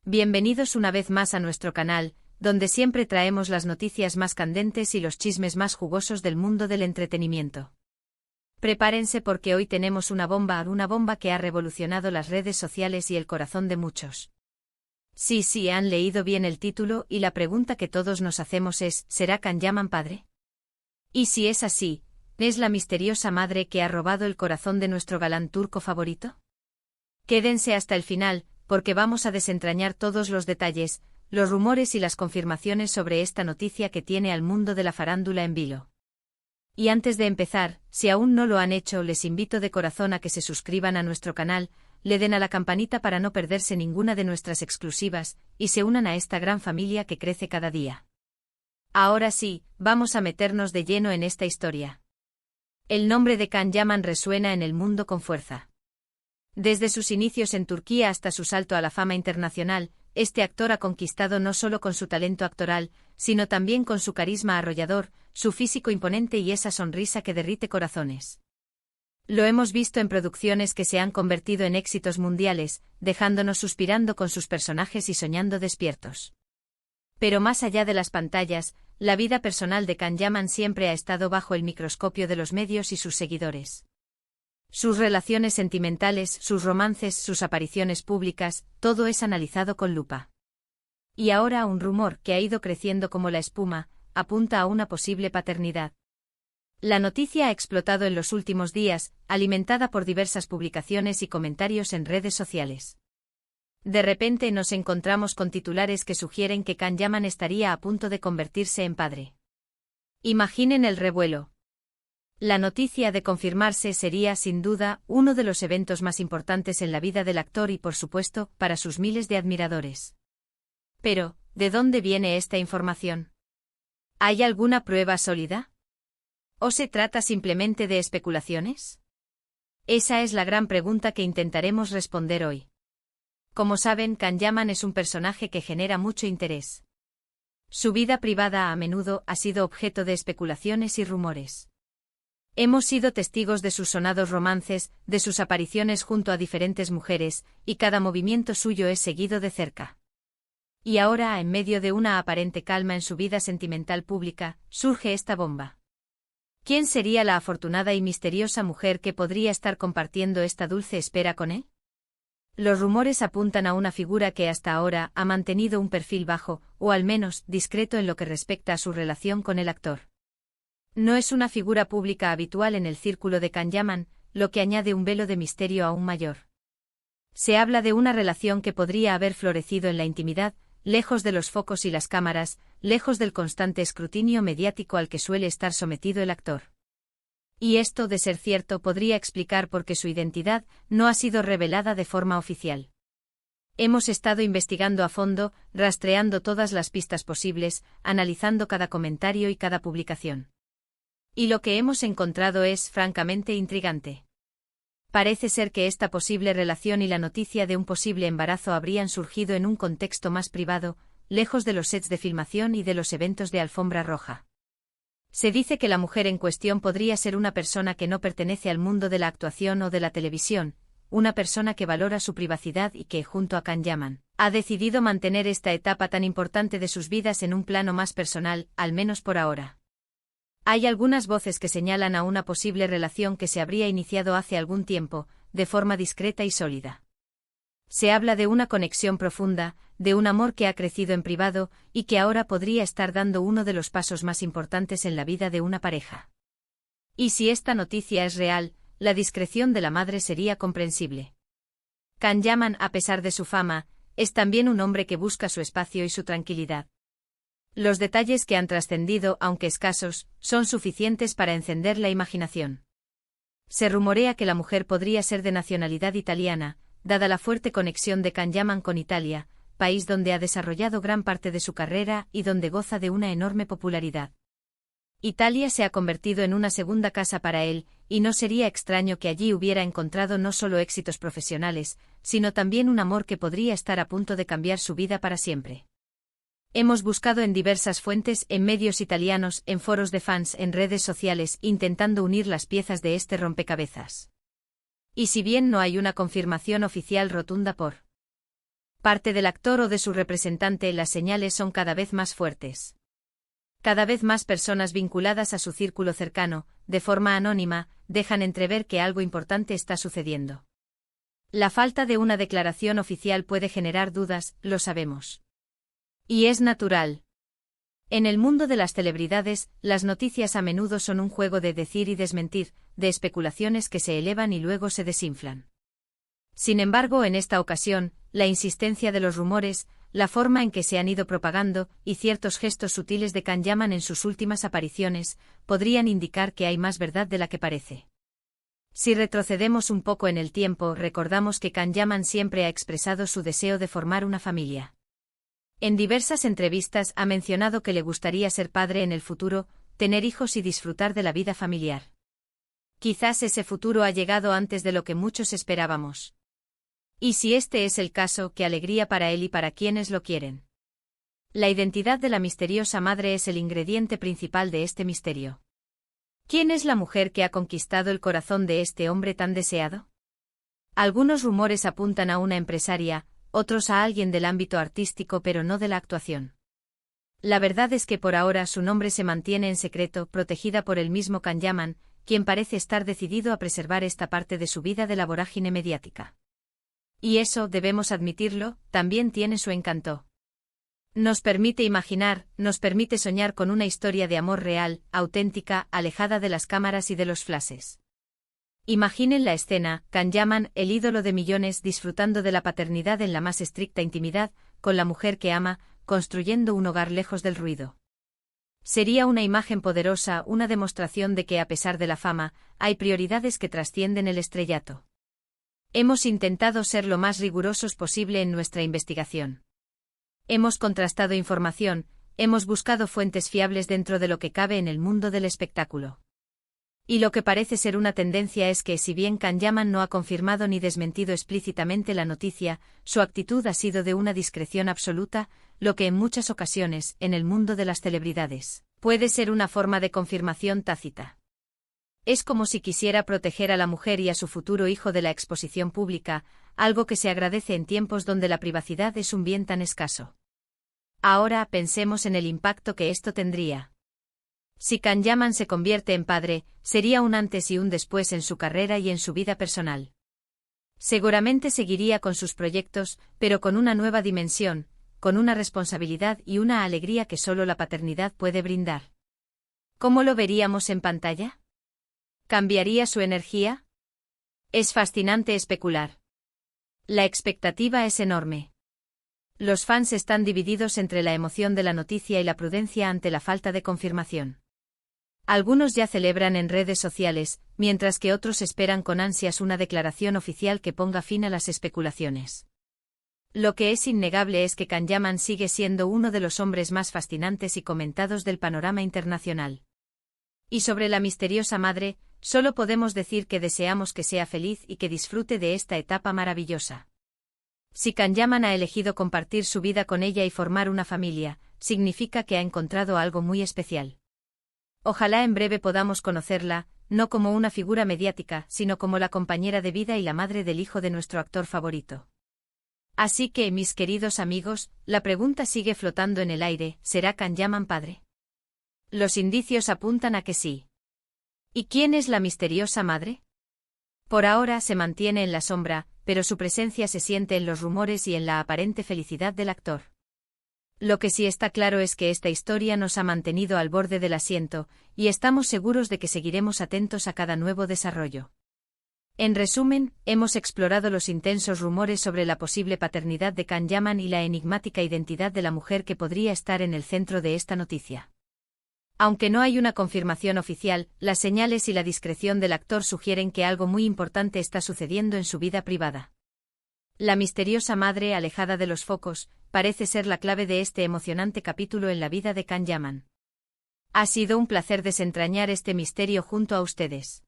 Bienvenidos una vez más a nuestro canal, donde siempre traemos las noticias más candentes y los chismes más jugosos del mundo del entretenimiento. Prepárense porque hoy tenemos una bomba que ha revolucionado las redes sociales y el corazón de muchos. Sí, han leído bien el título y la pregunta que todos nos hacemos es, ¿será Can Yaman padre? Y si es así, ¿es la misteriosa madre que ha robado el corazón de nuestro galán turco favorito? Quédense hasta el final, porque vamos a desentrañar todos los detalles, los rumores y las confirmaciones sobre esta noticia que tiene al mundo de la farándula en vilo. Y antes de empezar, si aún no lo han hecho, les invito de corazón a que se suscriban a nuestro canal, le den a la campanita para no perderse ninguna de nuestras exclusivas, y se unan a esta gran familia que crece cada día. Ahora sí, vamos a meternos de lleno en esta historia. El nombre de Can Yaman resuena en el mundo con fuerza. Desde sus inicios en Turquía hasta su salto a la fama internacional, este actor ha conquistado no solo con su talento actoral, sino también con su carisma arrollador, su físico imponente y esa sonrisa que derrite corazones. Lo hemos visto en producciones que se han convertido en éxitos mundiales, dejándonos suspirando con sus personajes y soñando despiertos. Pero más allá de las pantallas, la vida personal de Can Yaman siempre ha estado bajo el microscopio de los medios y sus seguidores. Sus relaciones sentimentales, sus romances, sus apariciones públicas, todo es analizado con lupa. Y ahora un rumor que ha ido creciendo como la espuma, apunta a una posible paternidad. La noticia ha explotado en los últimos días, alimentada por diversas publicaciones y comentarios en redes sociales. De repente nos encontramos con titulares que sugieren que Can Yaman estaría a punto de convertirse en padre. Imaginen el revuelo. La noticia de confirmarse sería, sin duda, uno de los eventos más importantes en la vida del actor y, por supuesto, para sus miles de admiradores. Pero, ¿de dónde viene esta información? ¿Hay alguna prueba sólida? ¿O se trata simplemente de especulaciones? Esa es la gran pregunta que intentaremos responder hoy. Como saben, Can Yaman es un personaje que genera mucho interés. Su vida privada a menudo ha sido objeto de especulaciones y rumores. Hemos sido testigos de sus sonados romances, de sus apariciones junto a diferentes mujeres, y cada movimiento suyo es seguido de cerca. Y ahora, en medio de una aparente calma en su vida sentimental pública, surge esta bomba. ¿Quién sería la afortunada y misteriosa mujer que podría estar compartiendo esta dulce espera con él? Los rumores apuntan a una figura que hasta ahora ha mantenido un perfil bajo, o al menos discreto en lo que respecta a su relación con el actor. No es una figura pública habitual en el círculo de Can Yaman, lo que añade un velo de misterio aún mayor. Se habla de una relación que podría haber florecido en la intimidad, lejos de los focos y las cámaras, lejos del constante escrutinio mediático al que suele estar sometido el actor. Y esto, de ser cierto, podría explicar por qué su identidad no ha sido revelada de forma oficial. Hemos estado investigando a fondo, rastreando todas las pistas posibles, analizando cada comentario y cada publicación. Y lo que hemos encontrado es francamente intrigante. Parece ser que esta posible relación y la noticia de un posible embarazo habrían surgido en un contexto más privado, lejos de los sets de filmación y de los eventos de alfombra roja. Se dice que la mujer en cuestión podría ser una persona que no pertenece al mundo de la actuación o de la televisión, una persona que valora su privacidad y que, junto a Can Yaman, ha decidido mantener esta etapa tan importante de sus vidas en un plano más personal, al menos por ahora. Hay algunas voces que señalan a una posible relación que se habría iniciado hace algún tiempo, de forma discreta y sólida. Se habla de una conexión profunda, de un amor que ha crecido en privado, y que ahora podría estar dando uno de los pasos más importantes en la vida de una pareja. Y si esta noticia es real, la discreción de la madre sería comprensible. Can Yaman, a pesar de su fama, es también un hombre que busca su espacio y su tranquilidad. Los detalles que han trascendido, aunque escasos, son suficientes para encender la imaginación. Se rumorea que la mujer podría ser de nacionalidad italiana, dada la fuerte conexión de Can Yaman con Italia, país donde ha desarrollado gran parte de su carrera y donde goza de una enorme popularidad. Italia se ha convertido en una segunda casa para él, y no sería extraño que allí hubiera encontrado no solo éxitos profesionales, sino también un amor que podría estar a punto de cambiar su vida para siempre. Hemos buscado en diversas fuentes, en medios italianos, en foros de fans, en redes sociales, intentando unir las piezas de este rompecabezas. Y si bien no hay una confirmación oficial rotunda por parte del actor o de su representante, las señales son cada vez más fuertes. Cada vez más personas vinculadas a su círculo cercano, de forma anónima, dejan entrever que algo importante está sucediendo. La falta de una declaración oficial puede generar dudas, lo sabemos. Y es natural. En el mundo de las celebridades, las noticias a menudo son un juego de decir y desmentir, de especulaciones que se elevan y luego se desinflan. Sin embargo, en esta ocasión, la insistencia de los rumores, la forma en que se han ido propagando, y ciertos gestos sutiles de Can Yaman en sus últimas apariciones, podrían indicar que hay más verdad de la que parece. Si retrocedemos un poco en el tiempo, recordamos que Can Yaman siempre ha expresado su deseo de formar una familia. En diversas entrevistas ha mencionado que le gustaría ser padre en el futuro, tener hijos y disfrutar de la vida familiar. Quizás ese futuro ha llegado antes de lo que muchos esperábamos. Y si este es el caso, qué alegría para él y para quienes lo quieren. La identidad de la misteriosa madre es el ingrediente principal de este misterio. ¿Quién es la mujer que ha conquistado el corazón de este hombre tan deseado? Algunos rumores apuntan a una empresaria, otros a alguien del ámbito artístico pero no de la actuación. La verdad es que por ahora su nombre se mantiene en secreto, protegida por el mismo Can Yaman, quien parece estar decidido a preservar esta parte de su vida de la vorágine mediática. Y eso, debemos admitirlo, también tiene su encanto. Nos permite imaginar, nos permite soñar con una historia de amor real, auténtica, alejada de las cámaras y de los flashes. Imaginen la escena, Can Yaman, el ídolo de millones, disfrutando de la paternidad en la más estricta intimidad, con la mujer que ama, construyendo un hogar lejos del ruido. Sería una imagen poderosa, una demostración de que a pesar de la fama, hay prioridades que trascienden el estrellato. Hemos intentado ser lo más rigurosos posible en nuestra investigación. Hemos contrastado información, hemos buscado fuentes fiables dentro de lo que cabe en el mundo del espectáculo. Y lo que parece ser una tendencia es que, si bien Can Yaman no ha confirmado ni desmentido explícitamente la noticia, su actitud ha sido de una discreción absoluta, lo que en muchas ocasiones, en el mundo de las celebridades, puede ser una forma de confirmación tácita. Es como si quisiera proteger a la mujer y a su futuro hijo de la exposición pública, algo que se agradece en tiempos donde la privacidad es un bien tan escaso. Ahora pensemos en el impacto que esto tendría. Si Can Yaman se convierte en padre, sería un antes y un después en su carrera y en su vida personal. Seguramente seguiría con sus proyectos, pero con una nueva dimensión, con una responsabilidad y una alegría que solo la paternidad puede brindar. ¿Cómo lo veríamos en pantalla? ¿Cambiaría su energía? Es fascinante especular. La expectativa es enorme. Los fans están divididos entre la emoción de la noticia y la prudencia ante la falta de confirmación. Algunos ya celebran en redes sociales, mientras que otros esperan con ansias una declaración oficial que ponga fin a las especulaciones. Lo que es innegable es que Can Yaman sigue siendo uno de los hombres más fascinantes y comentados del panorama internacional. Y sobre la misteriosa madre, solo podemos decir que deseamos que sea feliz y que disfrute de esta etapa maravillosa. Si Can Yaman ha elegido compartir su vida con ella y formar una familia, significa que ha encontrado algo muy especial. Ojalá en breve podamos conocerla, no como una figura mediática, sino como la compañera de vida y la madre del hijo de nuestro actor favorito. Así que, mis queridos amigos, la pregunta sigue flotando en el aire: ¿será Can Yaman padre? Los indicios apuntan a que sí. ¿Y quién es la misteriosa madre? Por ahora se mantiene en la sombra, pero su presencia se siente en los rumores y en la aparente felicidad del actor. Lo que sí está claro es que esta historia nos ha mantenido al borde del asiento, y estamos seguros de que seguiremos atentos a cada nuevo desarrollo. En resumen, hemos explorado los intensos rumores sobre la posible paternidad de Can Yaman y la enigmática identidad de la mujer que podría estar en el centro de esta noticia. Aunque no hay una confirmación oficial, las señales y la discreción del actor sugieren que algo muy importante está sucediendo en su vida privada. La misteriosa madre, alejada de los focos, parece ser la clave de este emocionante capítulo en la vida de Can Yaman. Ha sido un placer desentrañar este misterio junto a ustedes.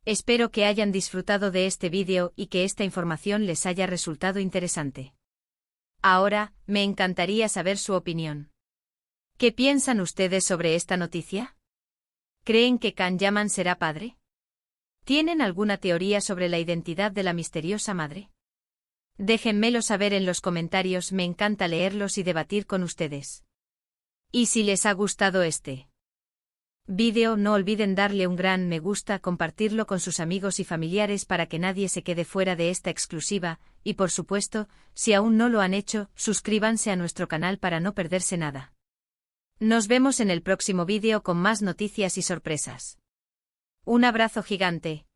Espero que hayan disfrutado de este vídeo y que esta información les haya resultado interesante. Ahora, me encantaría saber su opinión. ¿Qué piensan ustedes sobre esta noticia? ¿Creen que Can Yaman será padre? ¿Tienen alguna teoría sobre la identidad de la misteriosa madre? Déjenmelo saber en los comentarios, me encanta leerlos y debatir con ustedes. Y si les ha gustado este vídeo, no olviden darle un gran me gusta, compartirlo con sus amigos y familiares para que nadie se quede fuera de esta exclusiva, y por supuesto, si aún no lo han hecho, suscríbanse a nuestro canal para no perderse nada. Nos vemos en el próximo vídeo con más noticias y sorpresas. Un abrazo gigante.